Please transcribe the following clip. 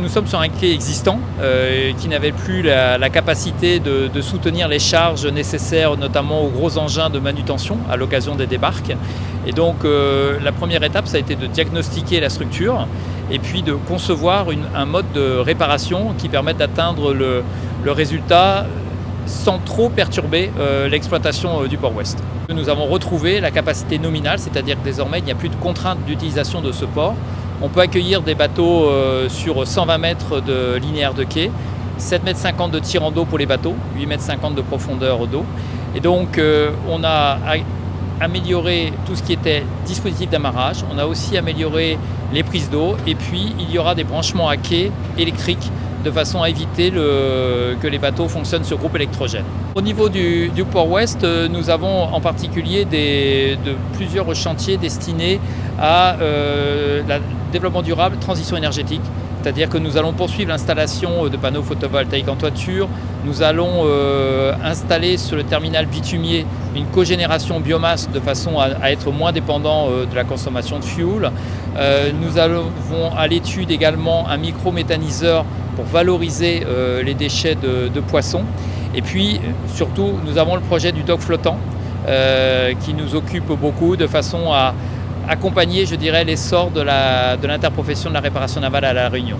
nous sommes sur un quai existant qui n'avait plus la capacité de soutenir les charges nécessaires, notamment aux gros engins de manutention à l'occasion des débarques. Et donc la première étape, ça a été de diagnostiquer la structure et puis de concevoir un mode de réparation qui permette d'atteindre le résultat sans trop perturber l'exploitation du port Ouest. Nous avons retrouvé la capacité nominale, c'est-à-dire que désormais il n'y a plus de contrainte d'utilisation de ce port. On peut accueillir des bateaux sur 120 mètres de linéaire de quai, 7,50 m de tirant d'eau pour les bateaux, 8,50 m de profondeur d'eau. Et donc on a amélioré tout ce qui était dispositif d'amarrage, on a aussi amélioré les prises d'eau et puis il y aura des branchements à quai électriques de façon à éviter que les bateaux fonctionnent sur groupe électrogène. Au niveau du port Ouest, nous avons en particulier plusieurs chantiers destinés à le développement durable, transition énergétique. C'est-à-dire que nous allons poursuivre l'installation de panneaux photovoltaïques en toiture. Nous allons installer sur le terminal bitumier une cogénération biomasse de façon à être moins dépendant de la consommation de fuel. Nous avons à l'étude également un micro-méthaniseur pour valoriser les déchets de poissons. Et puis surtout, nous avons le projet du dock flottant qui nous occupe beaucoup de façon à accompagner, je dirais, l'essor de l'interprofession de la réparation navale à La Réunion.